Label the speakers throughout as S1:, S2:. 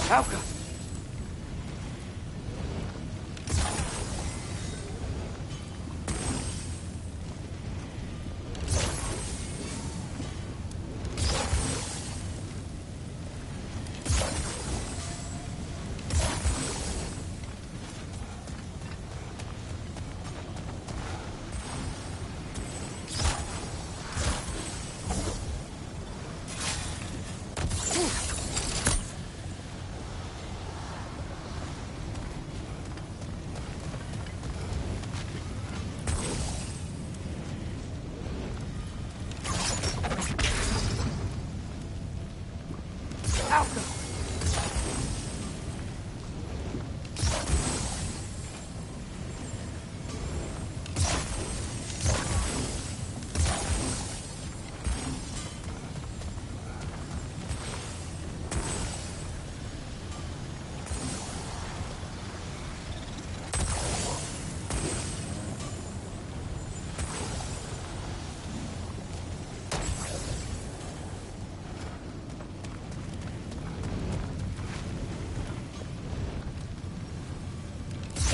S1: Alka!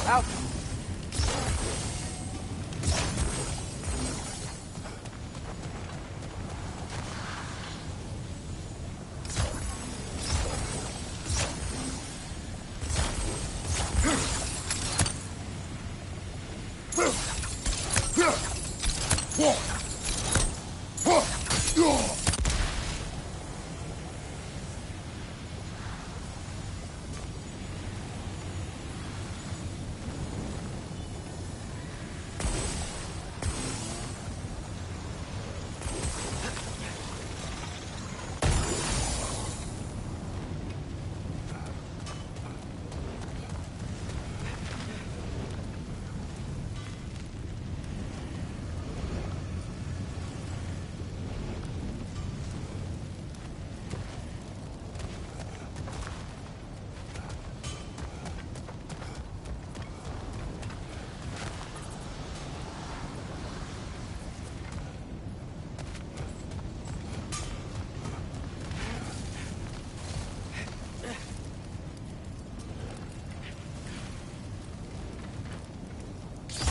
S1: Out!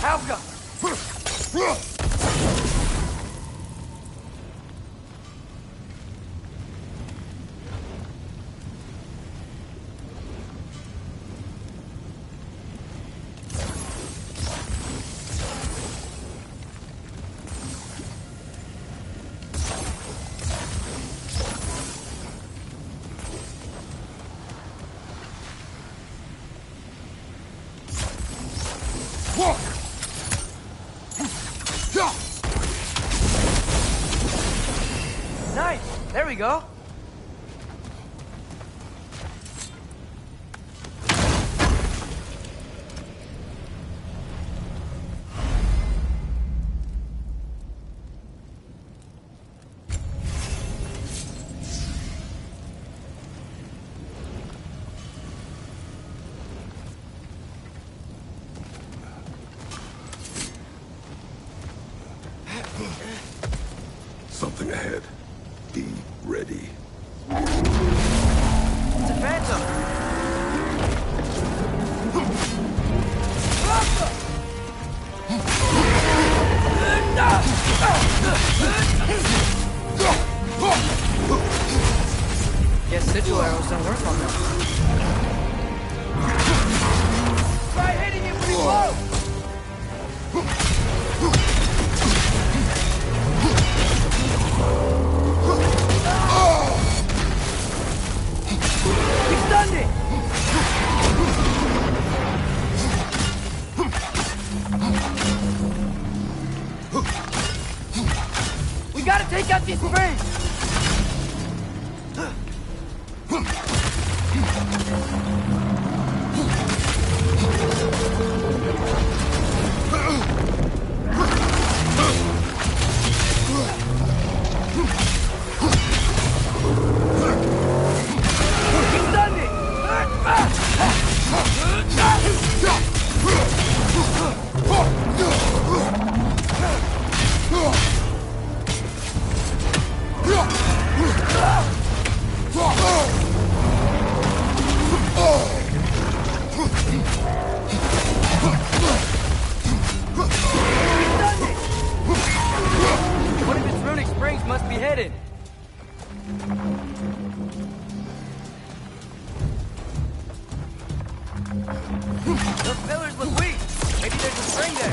S1: Helga! Nice! There we go!
S2: Something ahead. Be ready.
S1: It's a phantom! Guess sigil arrows don't work on them. Try hitting it pretty close! We stunned it! We gotta take out these sprays! place must be hidden. Those pillars look weak. Maybe there's a spring there.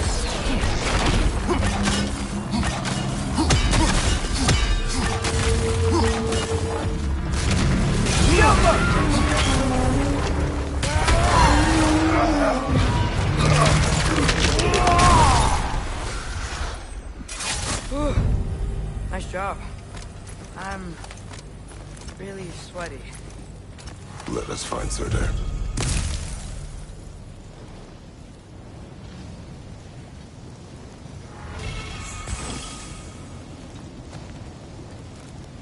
S1: Nice job. I'm really sweaty.
S2: Let us find Surtur.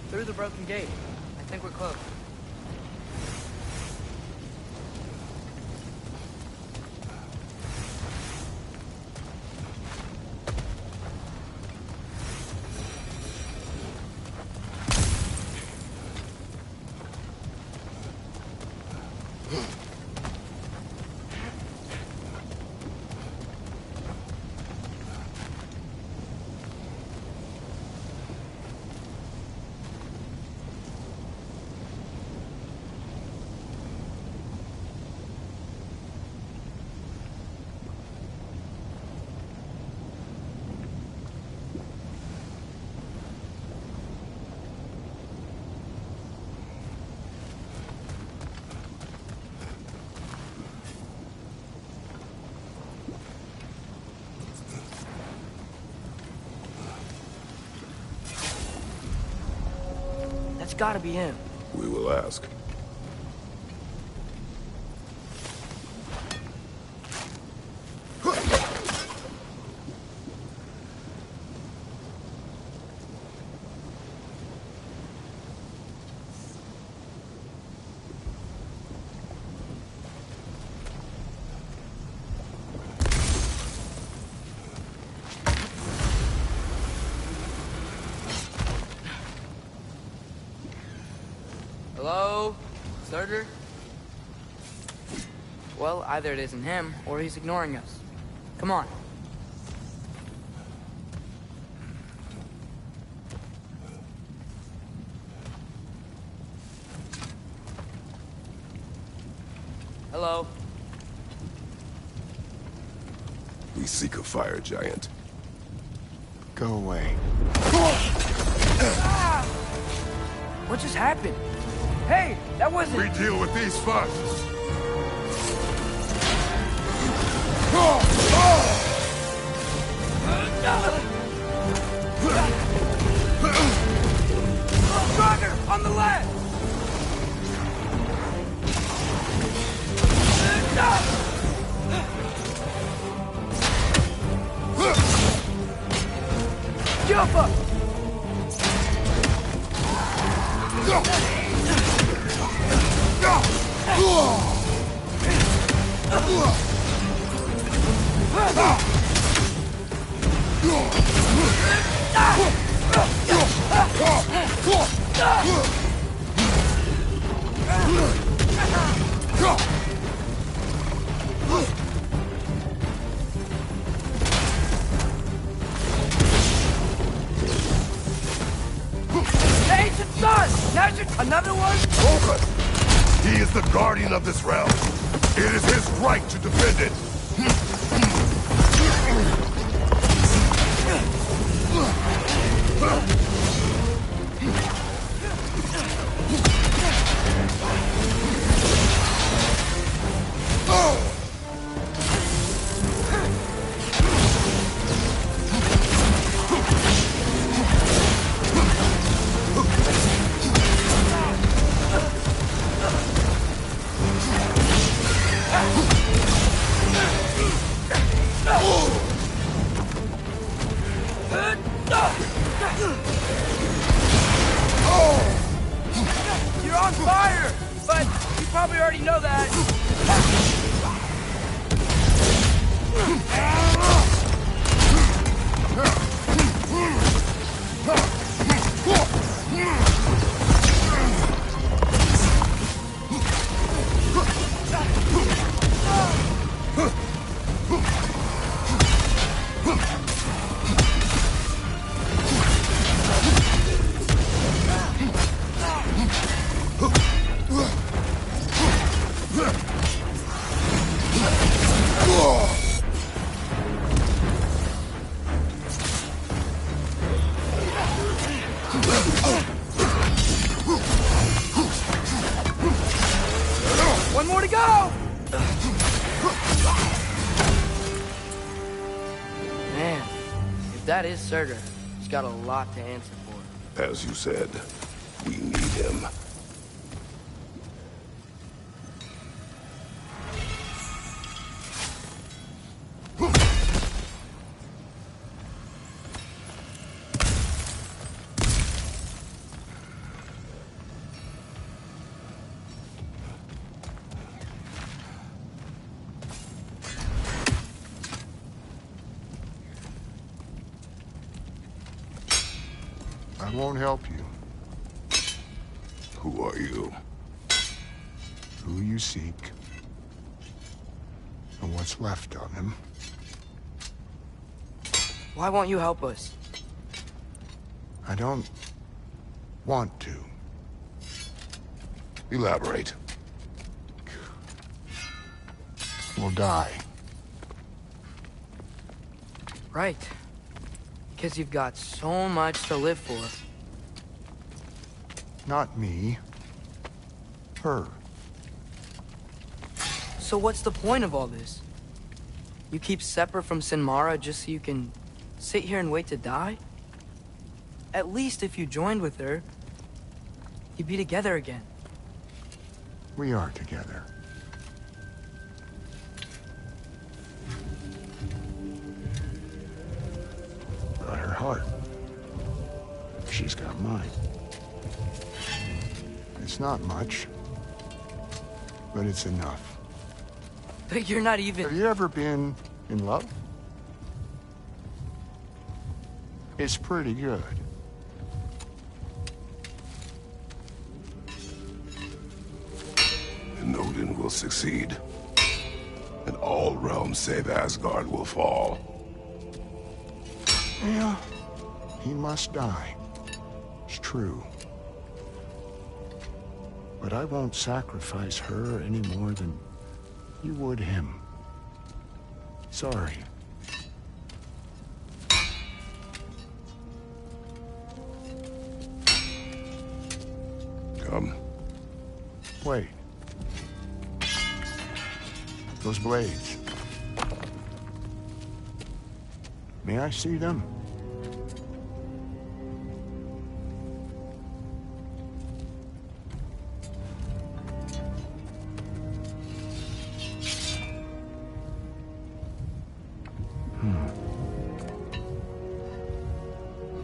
S1: Through the broken gate. I think we're close. That's gotta be him.
S2: We will ask.
S1: Hello? Surtur? Well, either it isn't him, or he's ignoring us. Come on. Hello?
S2: We seek a fire giant.
S3: Go away.
S1: What just happened? Hey, that wasn't...
S2: We deal with these first.
S1: Stronger! On the left! Jump up! Ancient sun! Another one?
S2: Focus! He is the guardian of this realm. It is his right to defend it.
S1: You're on fire! But you probably already know that. One more to go! Man, if that is Surtur, he's got a lot to answer for.
S2: As you said, we need him.
S3: I won't help you.
S2: Who are you?
S3: Who you seek, and what's left of him.
S1: Why won't you help us?
S3: I don't want to.
S2: Elaborate.
S3: We'll die.
S1: Right. Because you've got so much to live for.
S3: Not me. Her.
S1: So what's the point of all this? You keep separate from Sinmara just so you can sit here and wait to die? At least if you joined with her, you'd be together again.
S3: We are together. Got her heart. She's got mine. It's not much, but it's enough.
S1: But you're not even...
S3: Have you ever been in love? It's pretty good.
S2: And Odin will succeed. And all realms save Asgard will fall.
S3: Yeah, he must die. It's true. But I won't sacrifice her any more than you would him. Sorry.
S2: Come.
S3: Wait. Those blades. May I see them?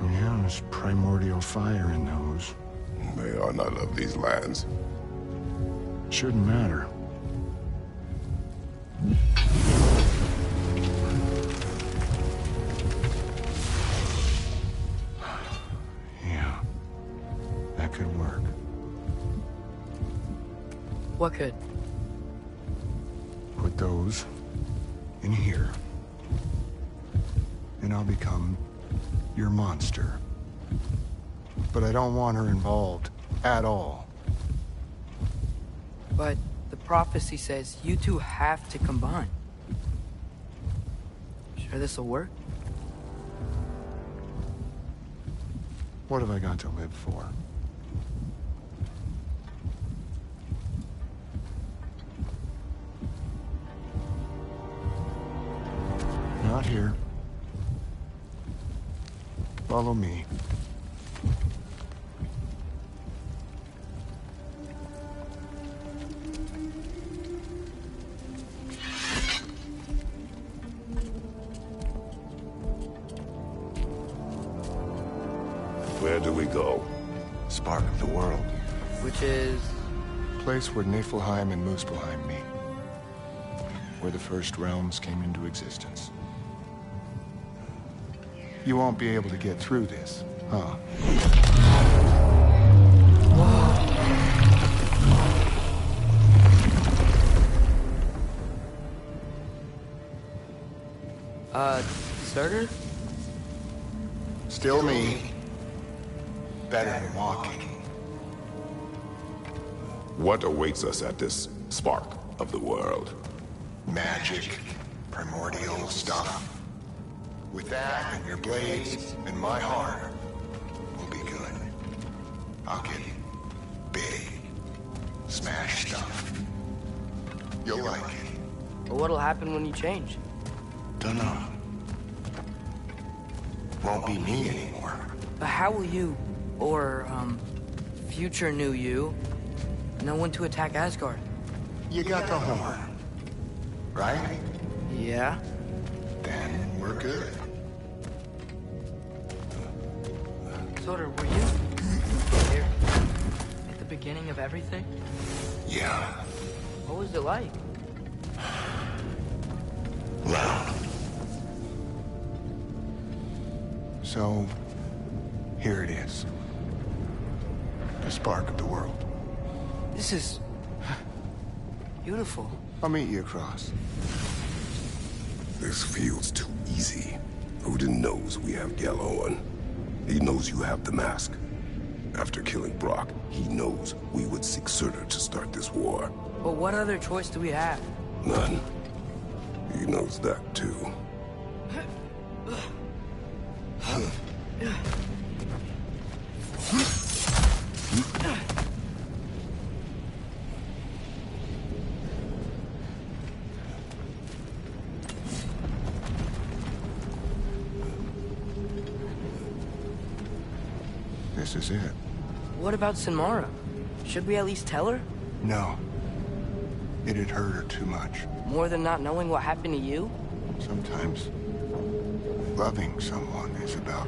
S3: Yeah, there's primordial fire in those.
S2: They are not of these lands.
S3: Shouldn't matter. Yeah, that could work.
S1: What could?
S3: Put those in here. And I'll become your monster. But I don't want her involved at all.
S1: But the prophecy says you two have to combine. Sure this'll work?
S3: What have I got to live for? Not here. Follow me.
S2: Where do we go?
S3: Spark of the world.
S1: Which is...
S3: Place where Niflheim and Muspelheim meet. Where the first realms came into existence. You won't be able to get through this, huh?
S1: Surtur?
S3: Still me. Better than walking.
S2: What awaits us at this spark of the world?
S3: Magic, primordial stuff. With that and your blades and my heart, we'll be good. I'll get big, smash stuff. You'll like it.
S1: But what'll happen when you change?
S3: Dunno. Won't be me anymore.
S1: But how will you, or, future new you, know when to attack Asgard?
S3: You got the horn, right?
S1: Yeah?
S3: Then we're good.
S1: Sodor, were you there at the beginning of everything?
S3: Yeah.
S1: What was it like?
S3: Loud. So, here it is. The spark of the world.
S1: This is beautiful.
S3: I'll meet you across.
S2: This feels too easy. Odin knows we have Yellow on. He knows you have the mask. After killing Brock, he knows we would seek Surtur to start this war.
S1: But what other choice do we have?
S2: None. He knows that too.
S3: This is it.
S1: What about Sinmara? Should we at least tell her?
S3: No. It'd hurt her too much.
S1: More than not knowing what happened to you?
S3: Sometimes loving someone is about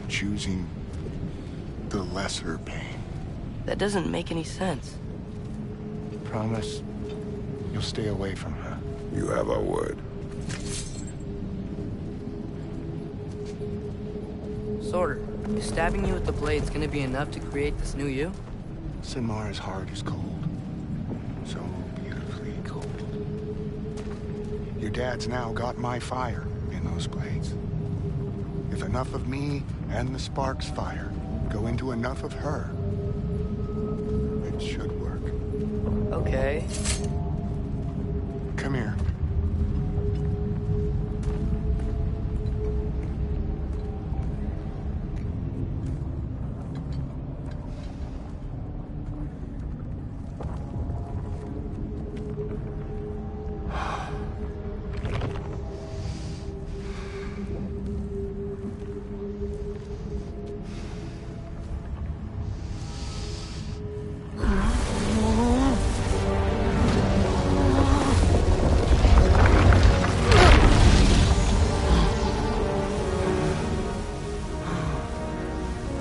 S3: choosing the lesser pain.
S1: That doesn't make any sense.
S3: Promise you'll stay away from her.
S2: You have our word.
S1: Sorter, is stabbing you with the blade's gonna be enough to create this new you?
S3: Sinmara's heart is cold. So beautifully cold. Your dad's now got my fire in those blades. If enough of me and the spark's fire go into enough of her, it should work.
S1: Okay.
S3: Come here.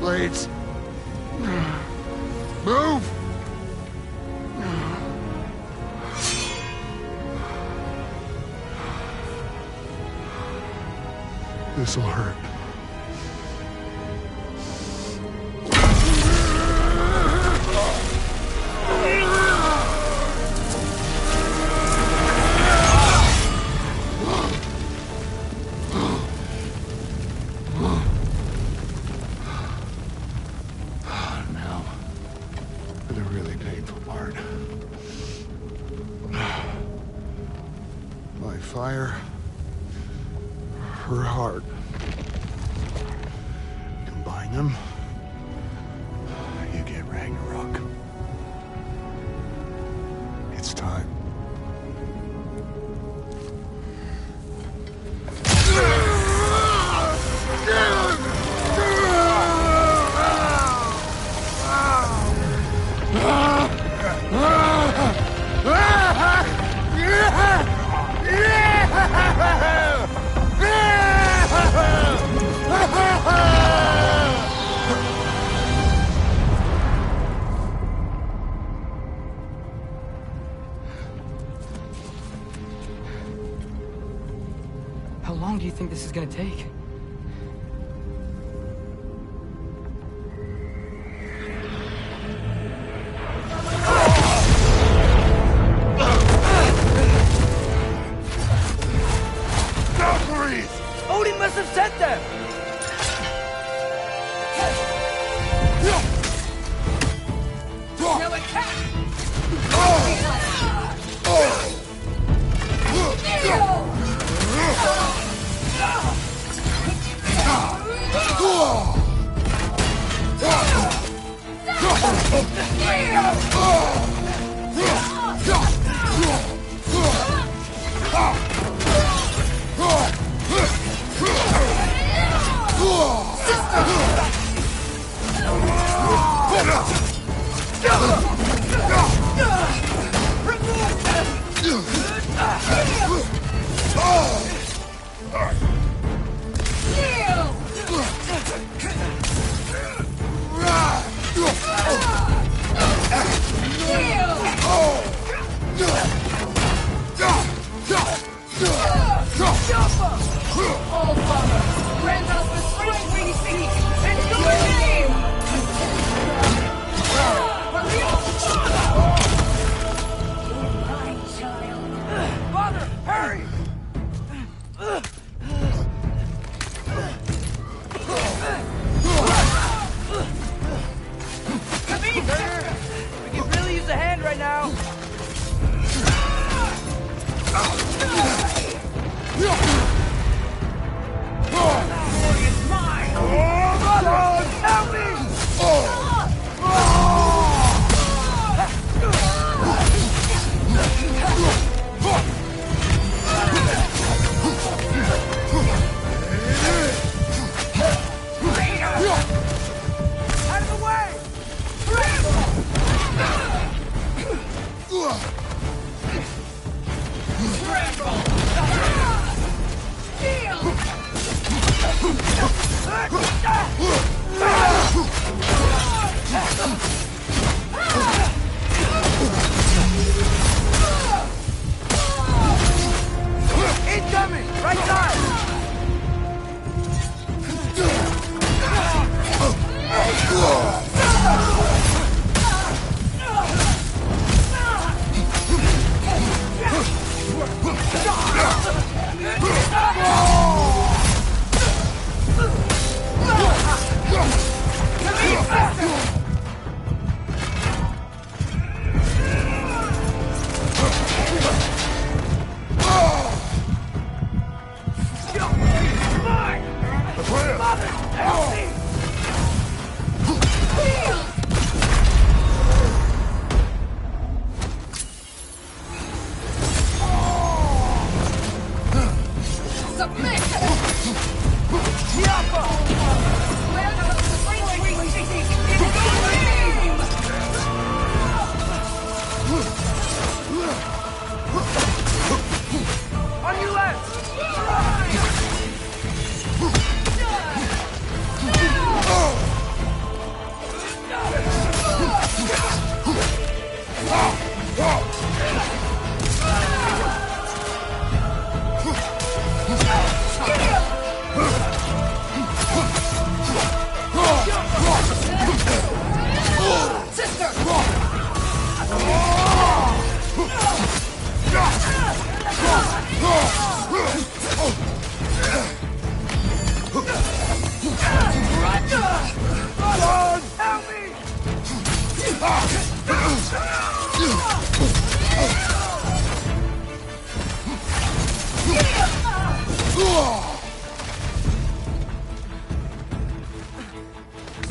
S3: Blades. Move! This'll hurt. Now, for the really painful part. My fire, her heart. Combine them, you get Ragnarok. It's time.
S1: How long do you think this is gonna take?
S2: Valkyries!
S1: Odin must have sent them! Now attack!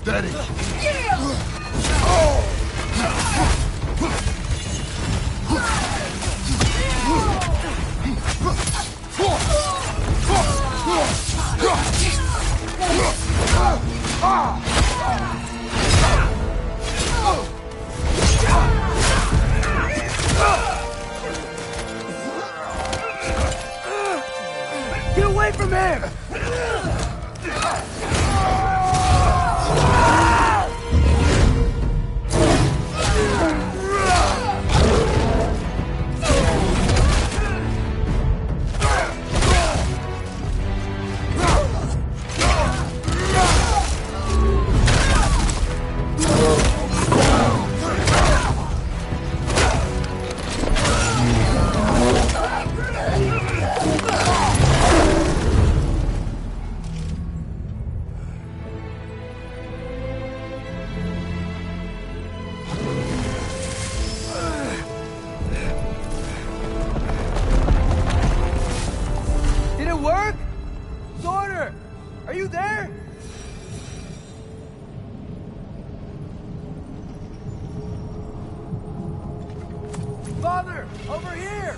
S3: Steady.
S1: Get away from him! Over here!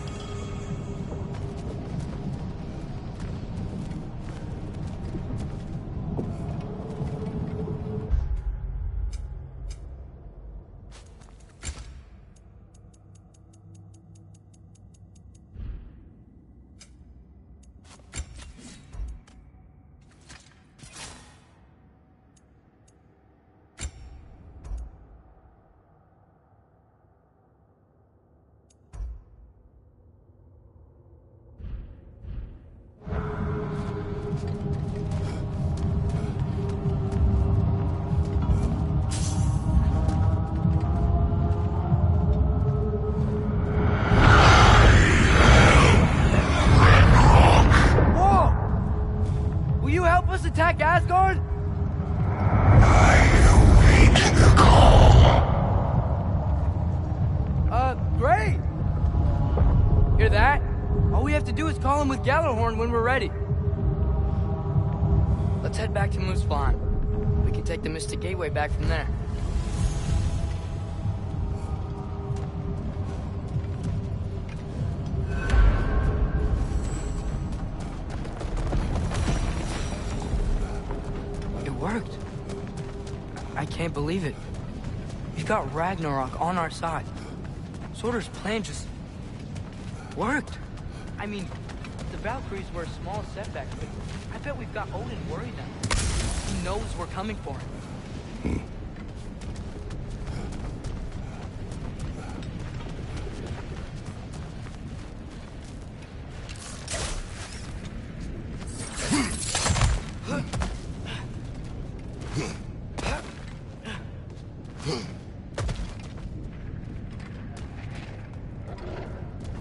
S1: Attack Asgard?
S2: I await the call.
S1: Great! Hear that? All we have to do is call him with Gjallarhorn when we're ready. Let's head back to Muspelheim. We can take the Mystic Gateway back from there. Worked. I can't believe it. We've got Ragnarok on our side. Surtur's plan just worked. I mean, the Valkyries were a small setback, but I bet we've got Odin worried now. He knows we're coming for him.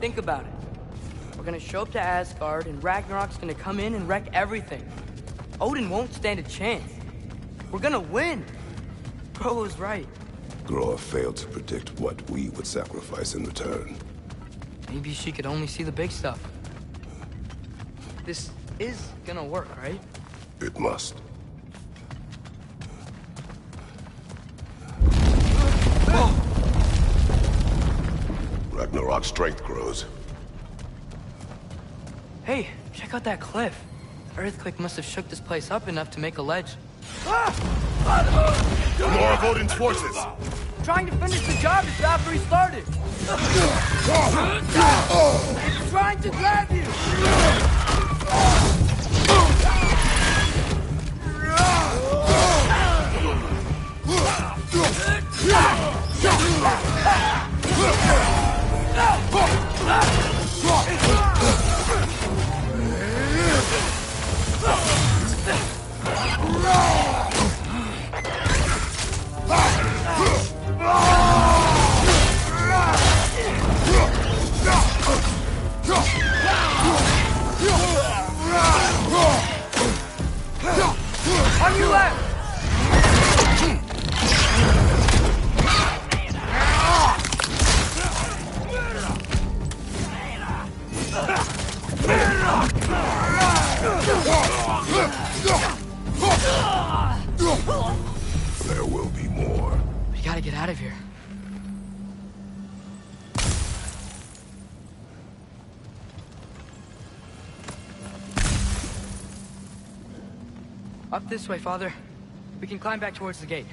S1: Think about it. We're gonna show up to Asgard, and Ragnarok's gonna come in and wreck everything. Odin won't stand a chance. We're gonna win. Groa was right.
S2: Groa failed to predict what we would sacrifice in return.
S1: Maybe she could only see the big stuff. This is gonna work, right?
S2: It must. Ragnarok's strength grows.
S1: Hey, check out that cliff. The earthquake must have shook this place up enough to make a ledge.
S2: More of Odin's forces!
S1: Trying to finish the job as Valkyrie started! It's trying to grab you! On your left!
S2: There will be more.
S1: We gotta get out of here. Up this way, Father. We can climb back towards the gate.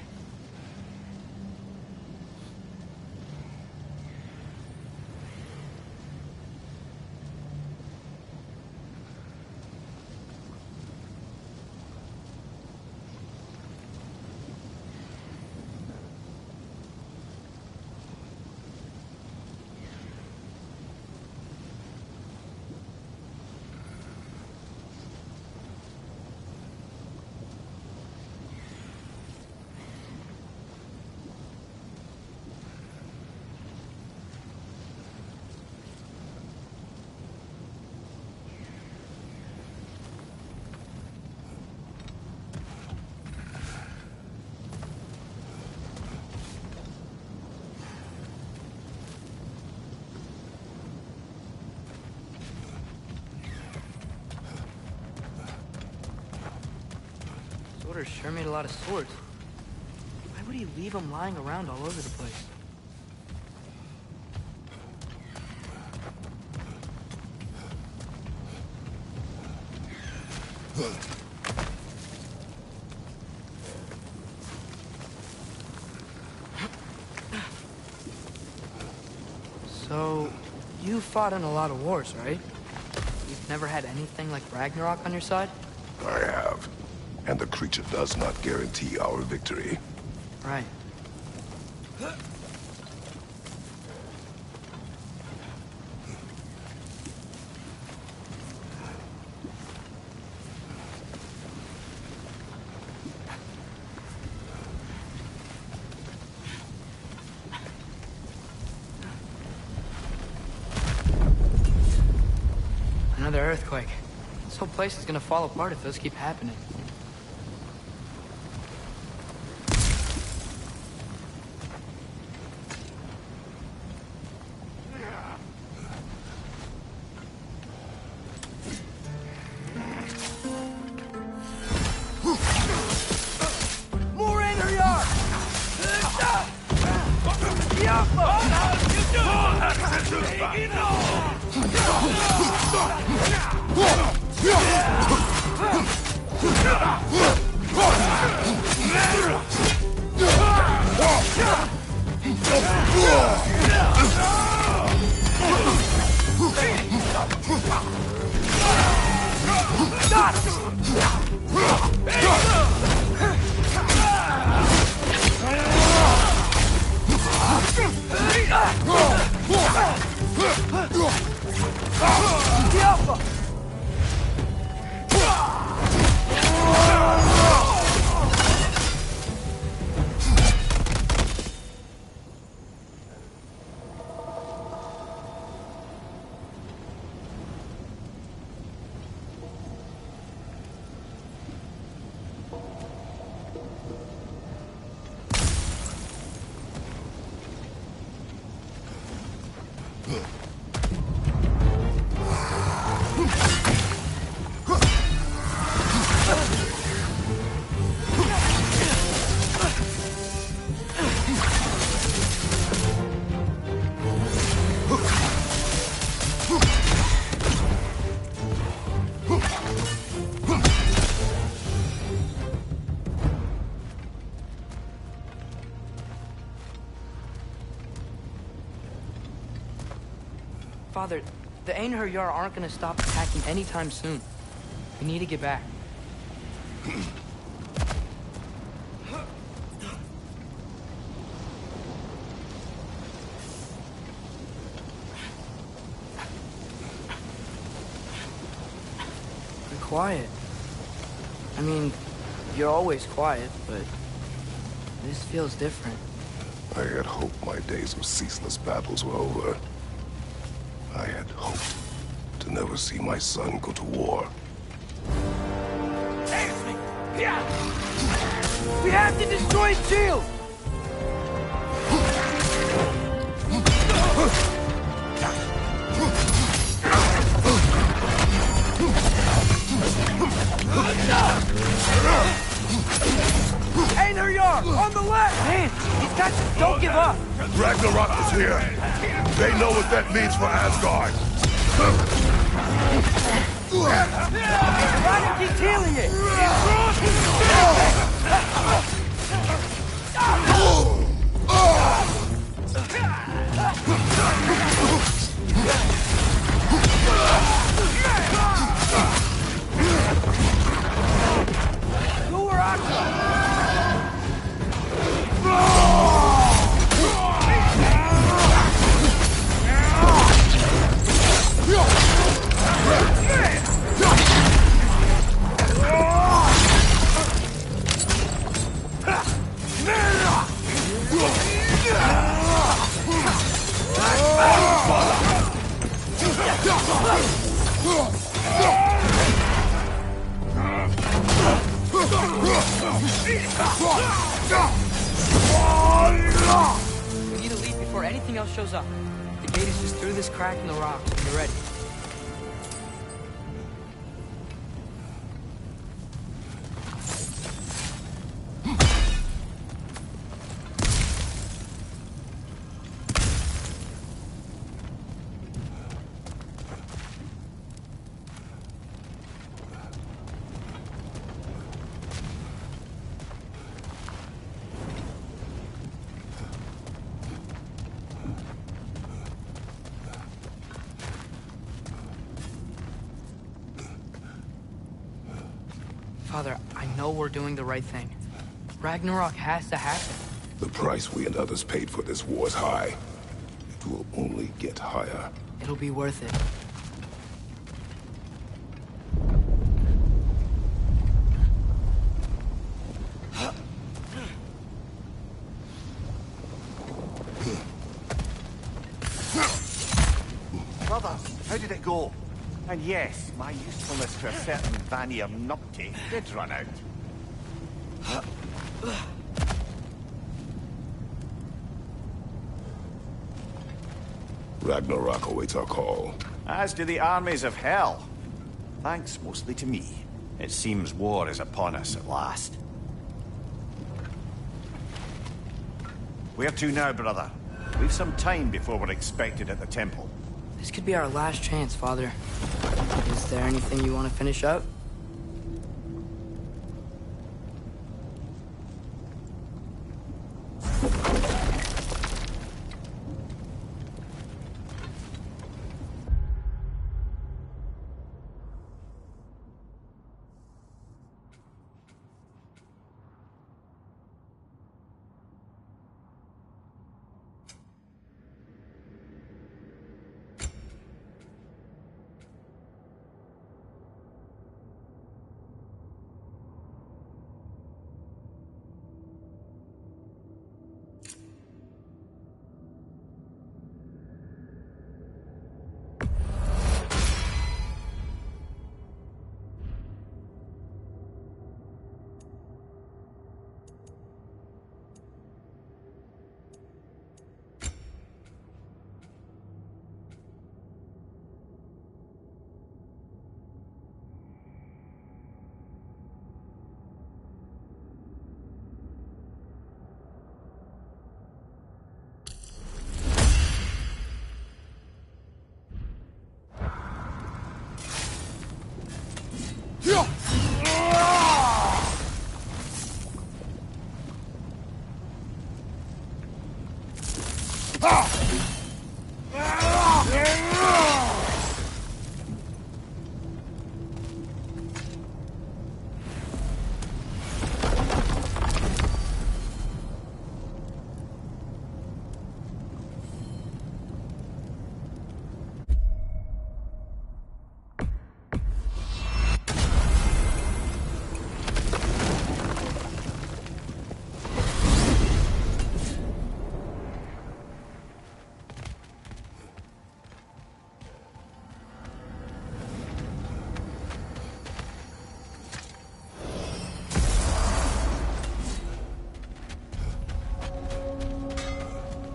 S1: Surtur sure made a lot of swords. Why would he leave them lying around all over the place? So, you fought in a lot of wars, right? You've never had anything like Ragnarok on your side?
S2: I have. And the creature does not guarantee our victory.
S1: Right. Another earthquake. This whole place is gonna fall apart if those keep happening. More Ragnarök! Father, the Einherjar aren't gonna stop attacking anytime soon. We need to get back. You're quiet. I mean, you're always quiet, but this feels different.
S2: I had hoped my days of ceaseless battles were over. I had hoped to never see my son go to war.
S1: We have to destroy his shield! Einherjar, on the left! Man, these guys just don't give up!
S2: Ragnarok is here! They know what that means for Asgard!
S1: Ryan keeps healing it! Lower Aqua! We need to leave before anything else shows up. The gate is just through this crack in the rocks when you're ready. Father, I know we're doing the right thing. Ragnarok has to happen.
S2: The price we and others paid for this war is high. It will only get higher.
S1: It'll be worth it.
S4: Brothers, how did it go? And yes, my usefulness to a certain Vanir numpty did run out.
S2: Ragnarok awaits our call.
S4: As do the armies of hell. Thanks mostly to me. It seems war is upon us at last. Where to now, brother? We've some time before we're expected at the temple.
S1: This could be our last chance, Father. Is there anything you want to finish up?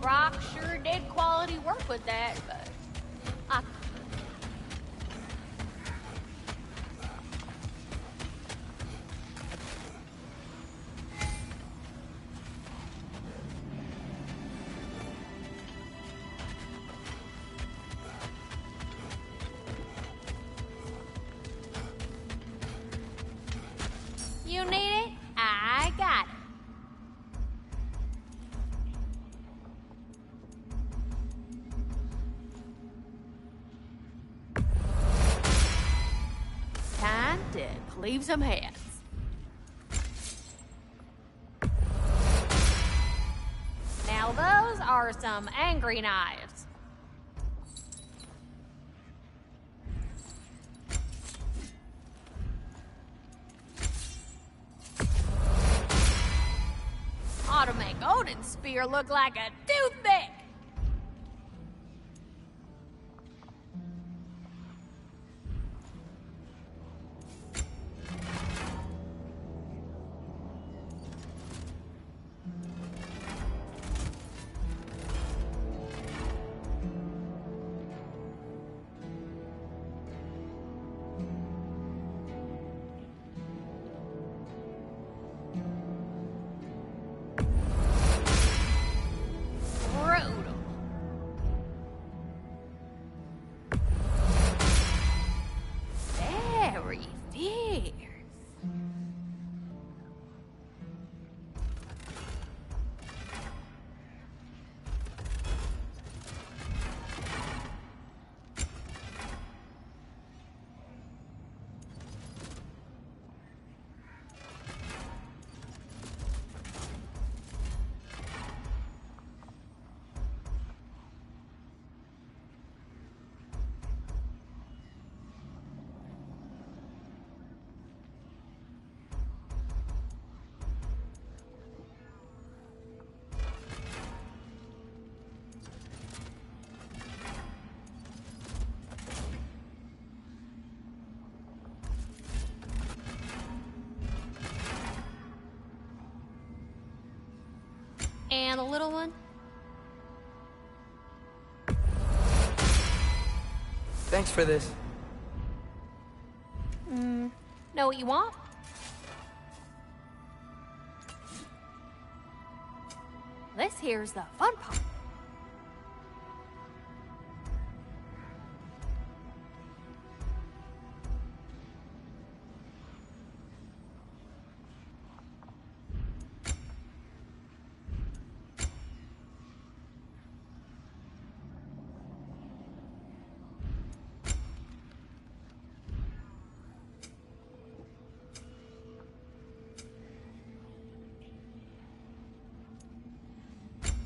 S5: Brock sure did quality work with that, but you need it? I got it. Time to cleave some heads. Now those are some angry knives. Ought to make Odin's spear look like a toothpick. Rude. And the little one?
S1: Thanks for this.
S5: Know what you want? This here's the fun part.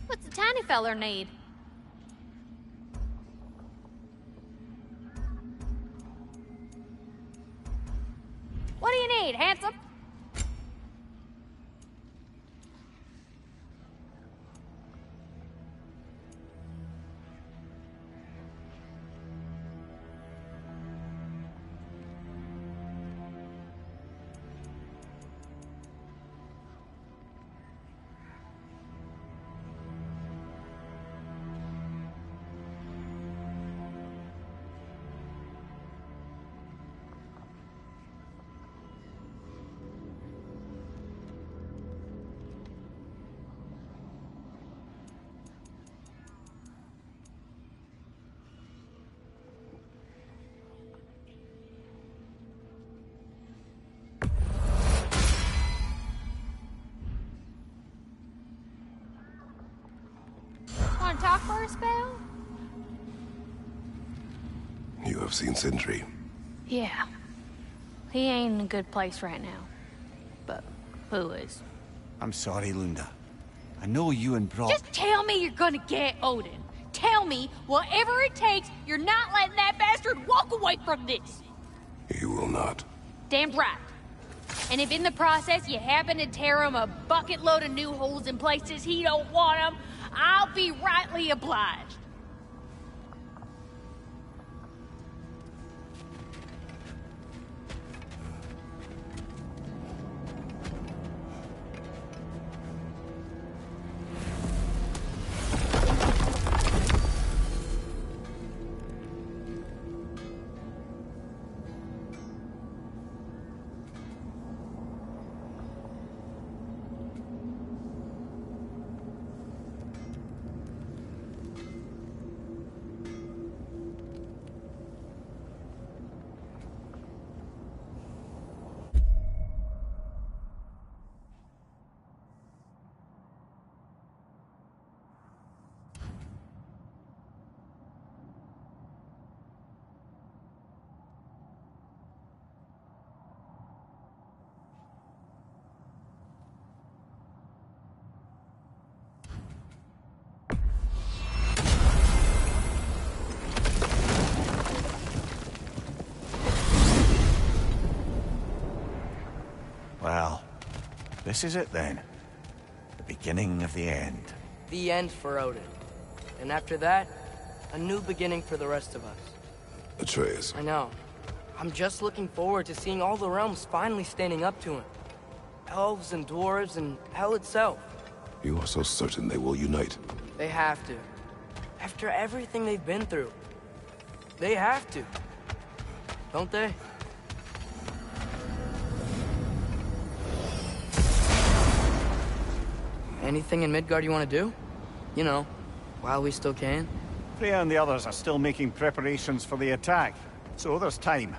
S5: What's the tiny feller need? What do you need, handsome? Want to talk for a spell?
S2: You have seen Sindri.
S5: Yeah. He ain't in a good place right now. But who is?
S4: I'm sorry, Lunda. I know you and Brock...
S5: Just tell me you're gonna get Odin. Tell me, whatever it takes, you're not letting that bastard walk away from this.
S2: You will not.
S5: Damn right. And if in the process you happen to tear him a bucket load of new holes in places he don't want them, I'll be rightly obliged.
S4: Well, this is it then. The beginning of the end.
S1: The end for Odin. And after that, a new beginning for the rest of us.
S2: Atreus.
S1: I know. I'm just looking forward to seeing all the realms finally standing up to him. Elves and dwarves and hell itself.
S2: You are so certain they will unite.
S1: They have to. After everything they've been through. They have to. Don't they? Anything in Midgard you want to do? You know, while we still can.
S4: Freya and the others are still making preparations for the attack, so there's time.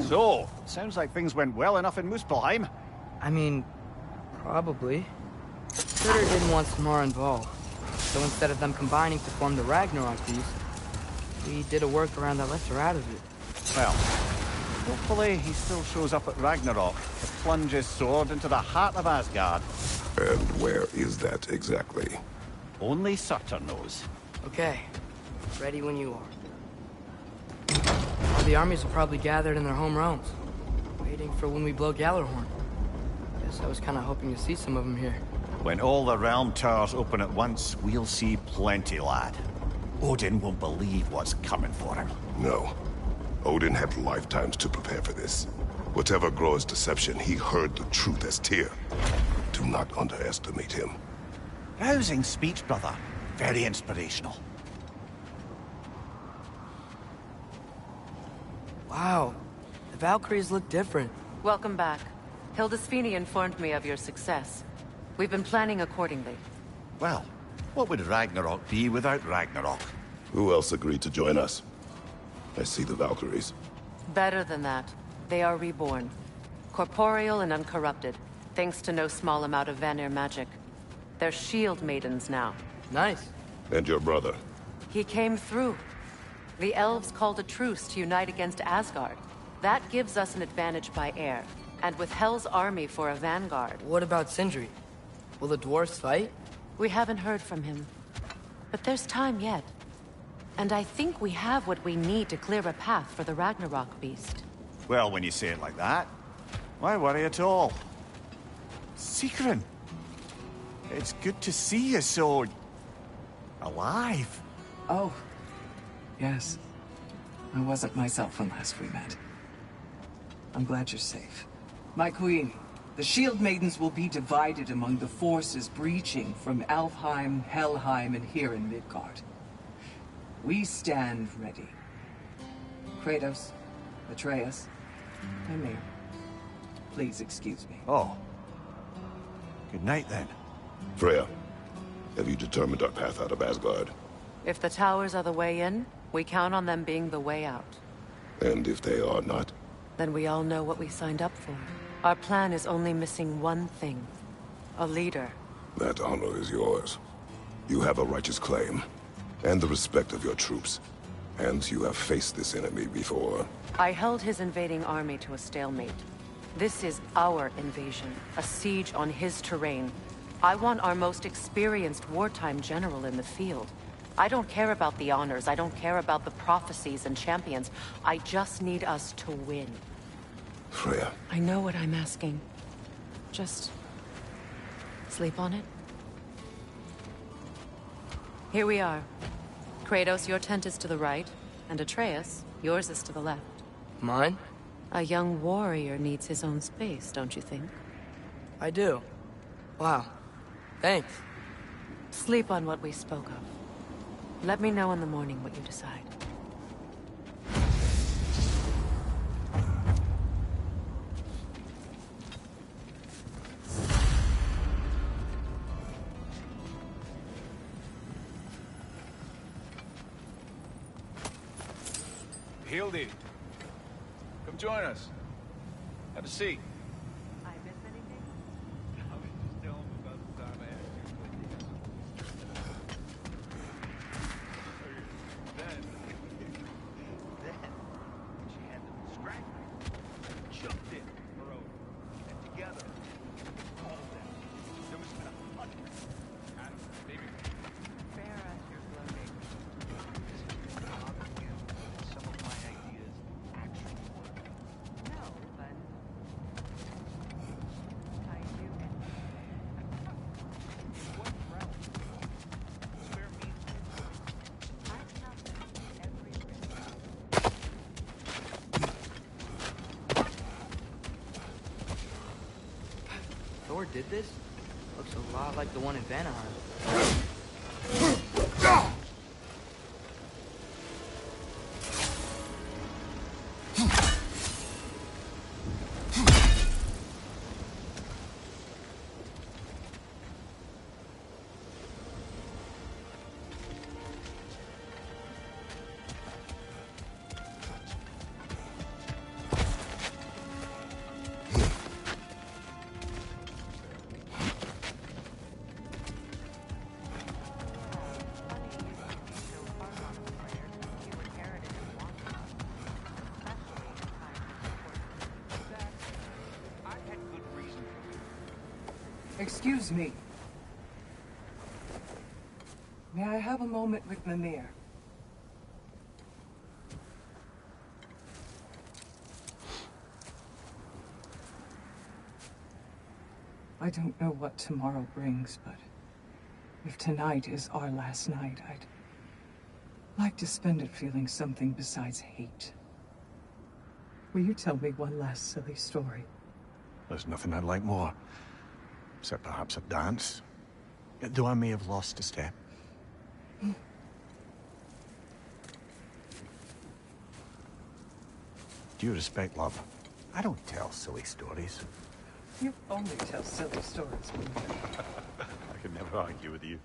S4: So, sounds like things went well enough in Muspelheim.
S1: I mean, probably. Surtur didn't want Samara involved, so instead of them combining to form the Ragnarok beast, we did a workaround that left her out of it.
S4: Well, hopefully he still shows up at Ragnarok to plunge his sword into the heart of Asgard.
S2: And where is that exactly?
S4: Only Surtur knows.
S1: Okay, ready when you are. All the armies are probably gathered in their home realms, waiting for when we blow Gjallarhorn. Guess I was kind of hoping to see some of them here.
S4: When all the realm towers open at once, we'll see plenty, lad. Odin won't believe what's coming for him.
S2: No. Odin had lifetimes to prepare for this. Whatever Groa's deception, he heard the truth as Tyr. Do not underestimate him.
S4: Rousing speech, brother. Very inspirational.
S1: Wow, the Valkyries look different.
S6: Welcome back. Hildisvini informed me of your success. We've been planning accordingly.
S4: Well, what would Ragnarok be without Ragnarok?
S2: Who else agreed to join us? I see the Valkyries.
S6: Better than that. They are reborn. Corporeal and uncorrupted, thanks to no small amount of Vanir magic. They're shield maidens now.
S1: Nice.
S2: And your brother?
S6: He came through. The elves called a truce to unite against Asgard. That gives us an advantage by air. And with Hel's army for a vanguard.
S1: What about Sindri? Will the dwarves fight?
S6: We haven't heard from him. But there's time yet. And I think we have what we need to clear a path for the Ragnarok beast.
S4: Well, when you say it like that, why worry at all? Sigrun! It's good to see you so... alive.
S7: Oh, yes. I wasn't myself when last we met. I'm glad you're safe. My queen, the Shield Maidens will be divided among the forces breaching from Alfheim, Helheim, and here in Midgard. We stand ready. Kratos, Atreus, Mimir, please excuse me.
S4: Oh. Good night, then.
S2: Freya, have you determined our path out of Asgard?
S6: If the towers are the way in, we count on them being the way out.
S2: And if they are not?
S6: Then we all know what we signed up for. Our plan is only missing one thing. A leader.
S2: That honor is yours. You have a righteous claim, and the respect of your troops. And you have faced this enemy before.
S6: I held his invading army to a stalemate. This is our invasion, a siege on his terrain. I want our most experienced wartime general in the field. I don't care about the honors, I don't care about the prophecies and champions. I just need us to win.
S2: Freya.
S6: I know what I'm asking. Just... sleep on it? Here we are. Kratos, your tent is to the right, and Atreus, yours is to the left.
S1: Mine?
S6: A young warrior needs his own space, don't you think?
S1: I do. Wow. Thanks.
S6: Sleep on what we spoke of. Let me know in the morning what you decide.
S8: Hildy, come join us. Have a seat.
S6: I miss anything?
S8: I was just telling him about the time I asked you Then, she had the distraction, jumped in her own, and together, all of them. There was about 100. I don't know, maybe.
S6: Fair as you're floating.
S8: Some of my ideas
S1: did this looks a lot like the one in Vanaheim.
S7: Excuse me. May I have a moment with Mimir? I don't know what tomorrow brings, but if tonight is our last night, I'd like to spend it feeling something besides hate. Will you tell me one last silly story?
S4: There's nothing I'd like more. Except perhaps a dance. Though I may have lost a step. Due respect, love, I don't tell silly stories.
S7: You only tell silly stories, Mimir.
S4: I can never argue with you.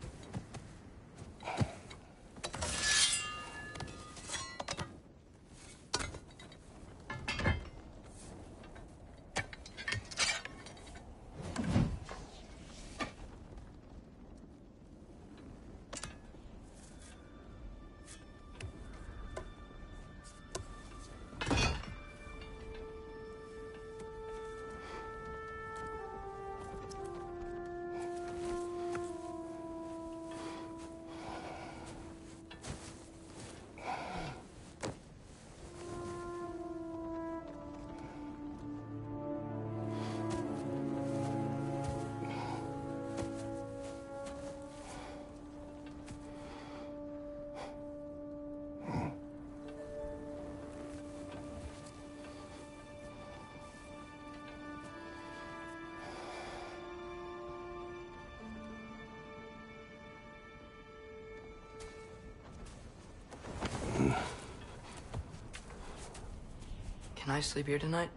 S1: Can I sleep here tonight?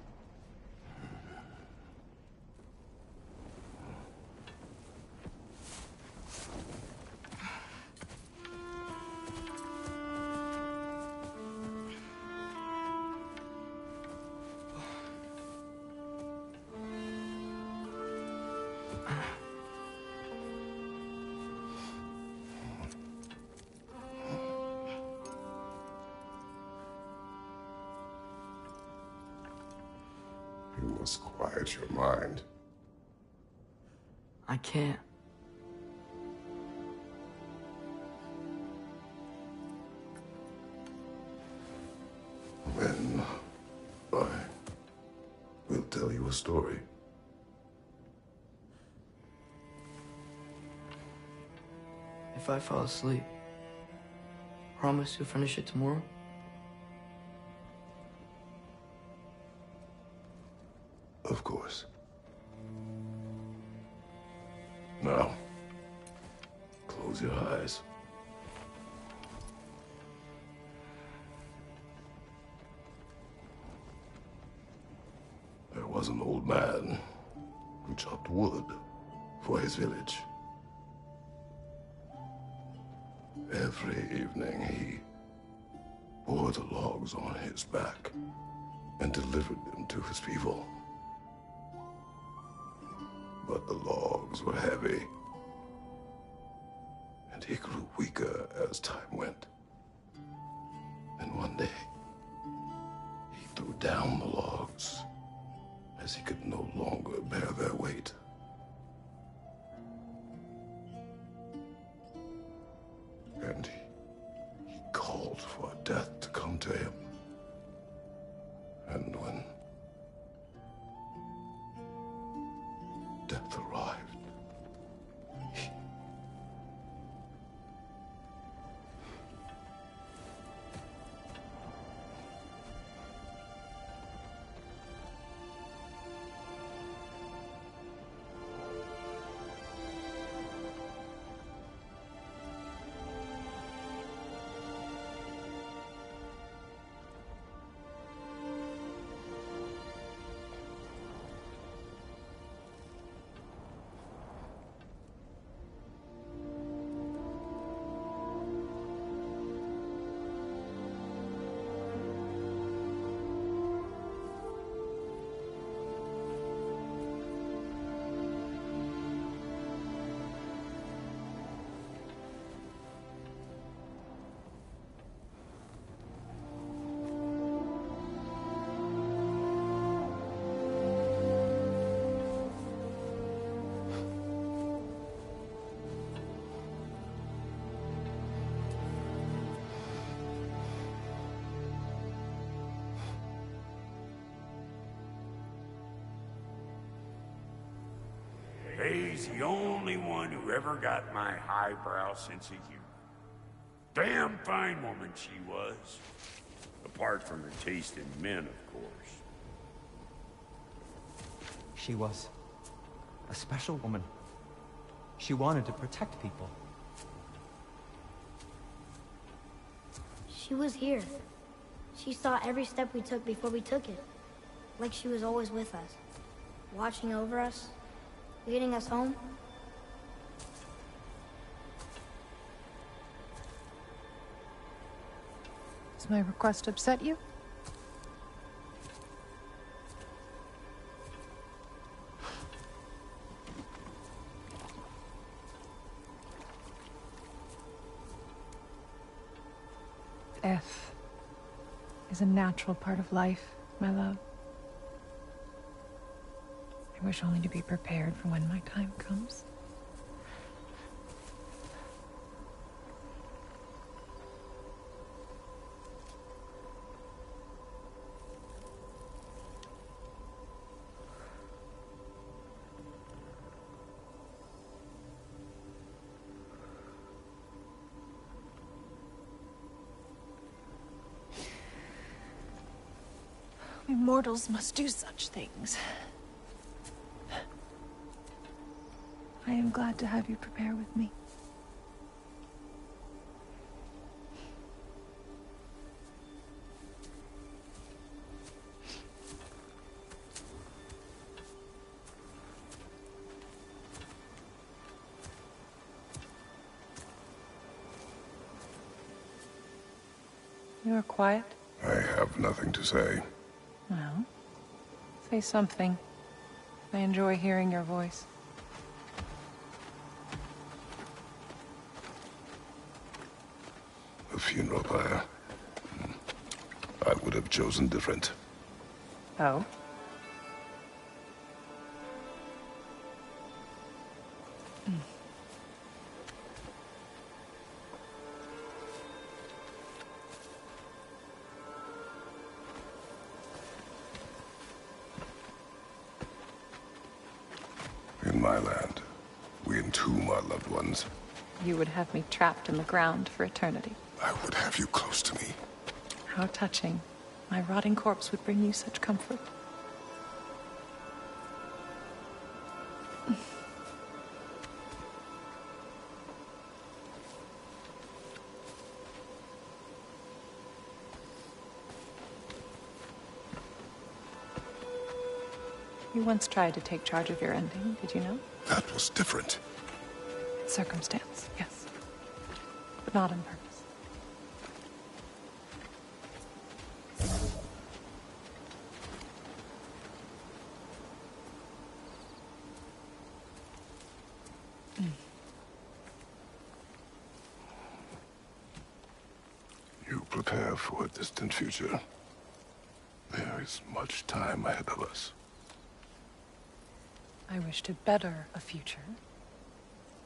S2: You must quiet your mind.
S1: I can't.
S2: Then I will tell you a story.
S1: If I fall asleep, promise you'll finish it tomorrow?
S2: Of course. Now, close your eyes. There was an old man who chopped wood for his village. Every evening he bore the logs on his back and delivered them to his people. But the logs were heavy, and he grew weaker as time went. And one day, he threw down the logs as he could no longer bear their weight. And he called for death to come to him. And when death arrived,
S9: Ray's the only one who ever got my highbrow sense of humor. Damn fine woman she was. Apart from her taste in men, of course.
S10: She was a special woman. She wanted to protect people.
S11: She was here. She saw every step we took before we took it. Like she was always with us. Watching over us. Leading us home.
S12: Does my request upset you? Death is a natural part of life, my love. I wish only to be prepared for when my time comes. We mortals must do such things. I am glad to have you prepare with me. You are quiet?
S2: I have nothing to say.
S12: Well, say something. I enjoy hearing your voice.
S2: The funeral pyre. I would have chosen different.
S12: Oh?
S2: In my land, we entomb our loved ones.
S12: You would have me trapped in the ground for eternity.
S2: I would have you close to me.
S12: How touching. My rotting corpse would bring you such comfort. You once tried to take charge of your ending, did you know?
S2: That was different.
S12: Circumstance, yes. But not on purpose.
S2: You prepare for a distant future. There is much time ahead of us.
S12: I wish to better a future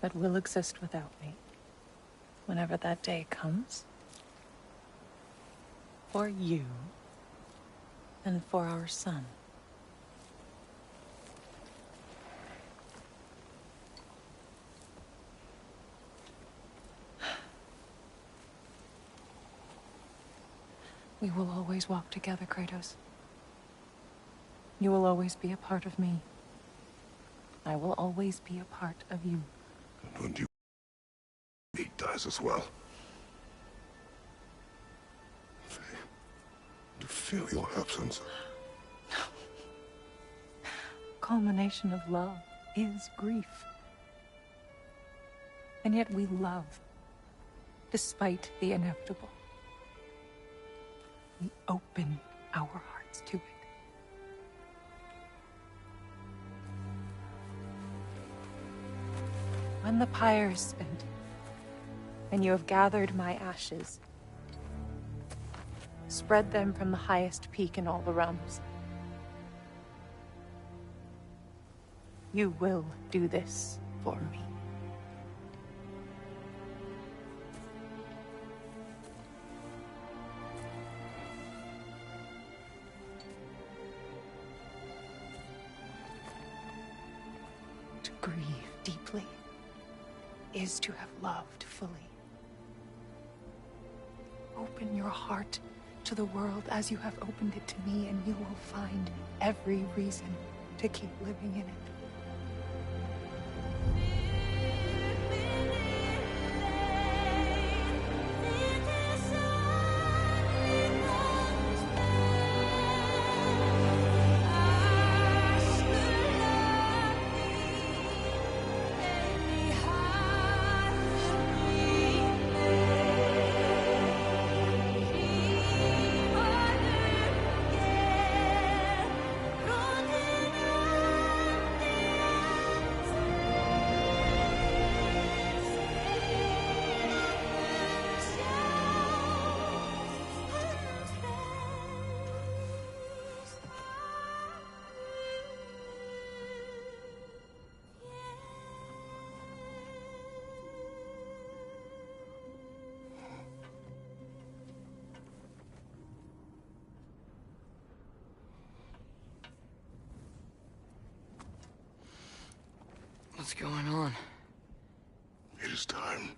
S12: that will exist without me, whenever that day comes. For you, and for our son. We will always walk together, Kratos. You will always be a part of me. I will always be a part of you.
S2: And when he dies as well. To feel your absence.
S12: Culmination of love is grief. And yet we love, despite the inevitable. We open our hearts to it. When the pyre is spent, and you have gathered my ashes, spread them from the highest peak in all the realms. You will do this for me. grieve deeply is to have loved fully. Open your heart to the world as you have opened it to me, and you will find every reason to keep living in it.
S1: What's going on?
S2: It is time.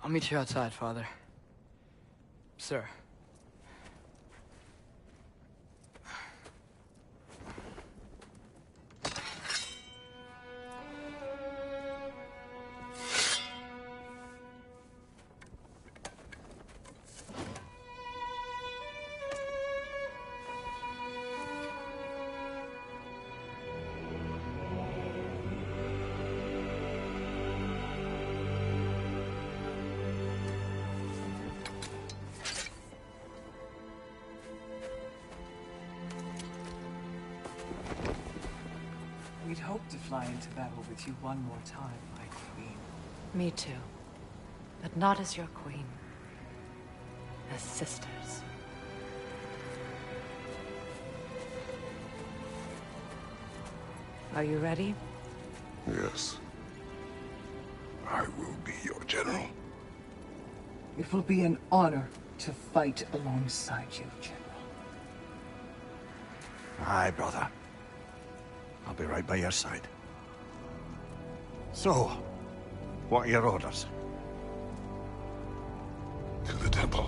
S1: I'll meet you outside, Father. Sir.
S7: We'd hoped to fly into battle with you one more time, my queen.
S6: Me too. But not as your queen. As sisters. Are you ready?
S2: Yes. I will be your general.
S7: It will be an honor to fight alongside you, General.
S4: Aye, brother. I'll be right by your side. So, what are your orders?
S2: To the temple.